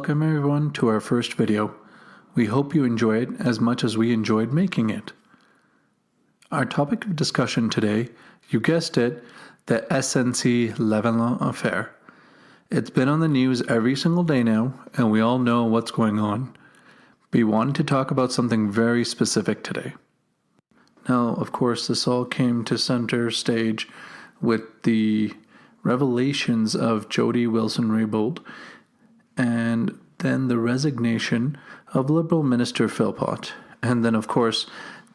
Welcome everyone to our first video. We hope you enjoy it as much as we enjoyed making it. Our topic of discussion today, you guessed it, the SNC-Lavalin affair. It's been on the news every single day now, and we all know what's going on. We wanted to talk about something very specific today. Now, of course, this all came to center stage with the revelations of Jody Wilson-Raybould and then the resignation of Liberal Minister Philpott, and then, of course,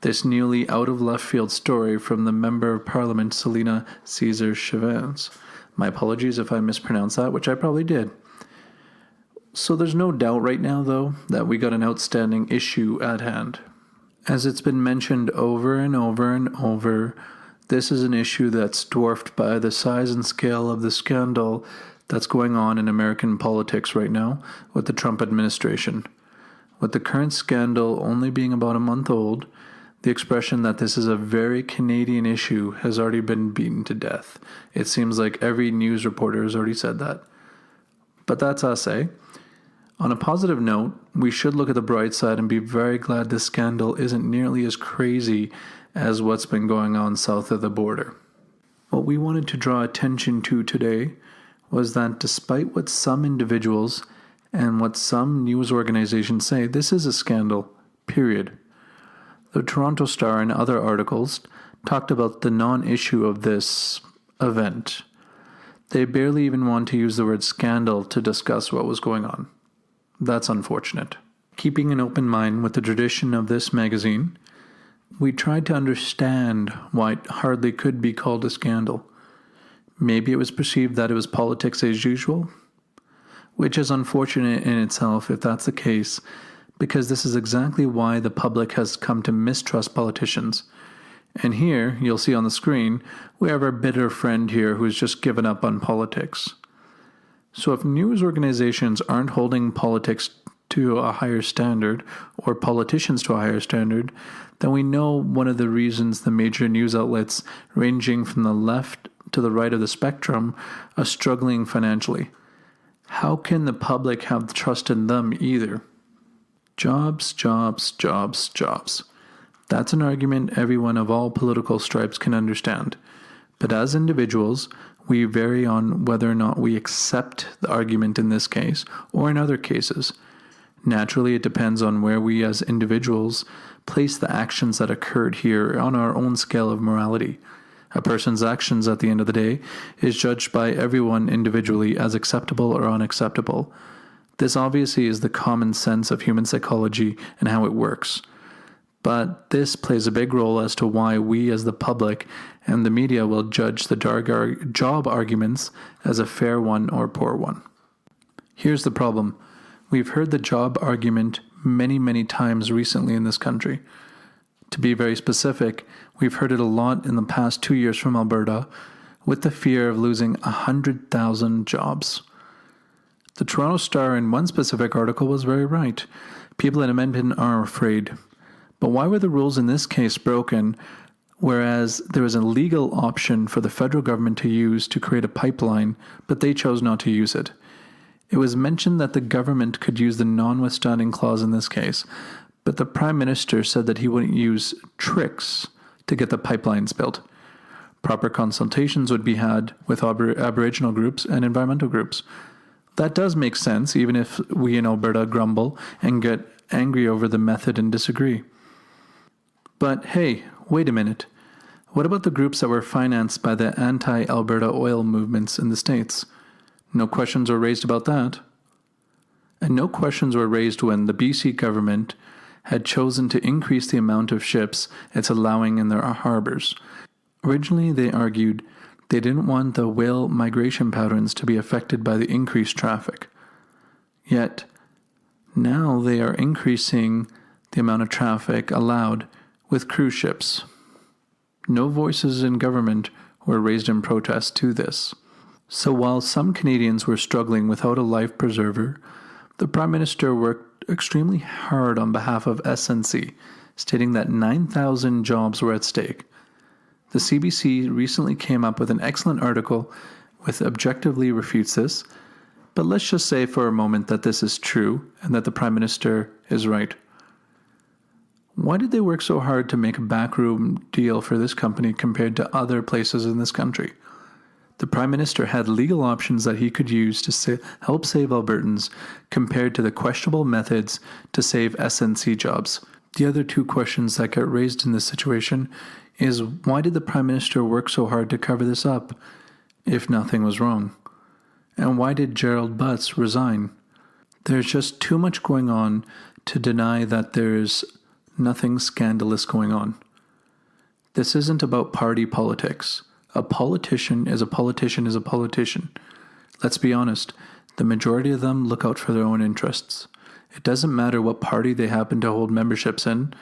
this newly out-of-left-field story from the Member of Parliament, Selina Caesar-Chavannes. My apologies if I mispronounced that, which I probably did. So there's no doubt right now, though, that we got an outstanding issue at hand. As it's been mentioned over and over and over, this is an issue that's dwarfed by the size and scale of the scandal that's going on in American politics right now with the Trump administration. With the current scandal only being about a month old, the expression that this is a very Canadian issue has already been beaten to death. It seems like every news reporter has already said that. But that's us, eh? On a positive note, we should look at the bright side and be very glad this scandal isn't nearly as crazy as what's been going on south of the border. What we wanted to draw attention to today was that despite what some individuals and what some news organizations say, this is a scandal, period. The Toronto Star and other articles talked about the non-issue of this event. They barely even want to use the word scandal to discuss what was going on. That's unfortunate. Keeping an open mind with the tradition of this magazine, we tried to understand why it hardly could be called a scandal. Maybe it was perceived that it was politics as usual, which is unfortunate in itself if that's the case, because this is exactly why the public has come to mistrust politicians. And here, you'll see on the screen, we have our bitter friend here who's just given up on politics. So if news organizations aren't holding politics to a higher standard, or politicians to a higher standard, then we know one of the reasons the major news outlets, ranging from the left to the right of the spectrum, are struggling financially. How can the public have trust in them either? Jobs, jobs, jobs, jobs. That's an argument everyone of all political stripes can understand. But as individuals, we vary on whether or not we accept the argument in this case or in other cases. Naturally, it depends on where we as individuals place the actions that occurred here on our own scale of morality. A person's actions at the end of the day is judged by everyone individually as acceptable or unacceptable. This obviously is the common sense of human psychology and how it works. But this plays a big role as to why we as the public and the media will judge the job arguments as a fair one or poor one. Here's the problem. We've heard the job argument many, many times recently in this country. To be very specific, we've heard it a lot in the past 2 years from Alberta, with the fear of losing 100,000 jobs. The Toronto Star in one specific article was very right. People in Edmonton are afraid. But why were the rules in this case broken, whereas there was a legal option for the federal government to use to create a pipeline, but they chose not to use it? It was mentioned that the government could use the notwithstanding clause in this case, but the Prime Minister said that he wouldn't use tricks to get the pipelines built. Proper consultations would be had with Aboriginal groups and environmental groups. That does make sense, even if we in Alberta grumble and get angry over the method and disagree. But hey, wait a minute. What about the groups that were financed by the anti-Alberta oil movements in the States? No questions were raised about that. And no questions were raised when the BC government had chosen to increase the amount of ships it's allowing in their harbors. Originally, they argued they didn't want the whale migration patterns to be affected by the increased traffic. Yet, now they are increasing the amount of traffic allowed with cruise ships. No voices in government were raised in protest to this. So while some Canadians were struggling without a life preserver, the Prime Minister worked extremely hard on behalf of SNC, stating that 9,000 jobs were at stake. The CBC recently came up with an excellent article which objectively refutes this, But let's just say for a moment that this is true and that the Prime Minister is right. Why did they work so hard to make a backroom deal for this company compared to other places in this country? The Prime Minister had legal options that he could use to help save Albertans compared to the questionable methods to save SNC jobs. The other two questions that get raised in this situation is, why did the Prime Minister work so hard to cover this up if nothing was wrong? And why did Gerald Butts resign? There's just too much going on to deny that there's nothing scandalous going on. This isn't about party politics. A politician is a politician is a politician. Let's be honest, the majority of them look out for their own interests. It doesn't matter what party they happen to hold memberships in,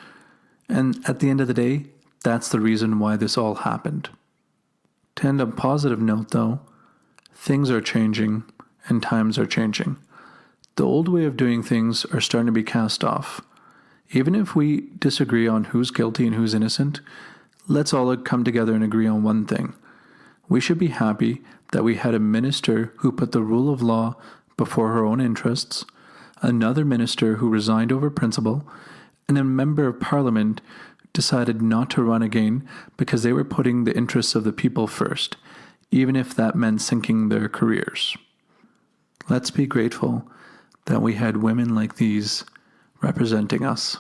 and at the end of the day, that's the reason why this all happened. To end on a positive note though, things are changing and times are changing. The old way of doing things are starting to be cast off. Even if we disagree on who's guilty and who's innocent, let's all come together and agree on one thing. We should be happy that we had a minister who put the rule of law before her own interests, another minister who resigned over principle, and a member of parliament decided not to run again because they were putting the interests of the people first, even if that meant sinking their careers. Let's be grateful that we had women like these representing us.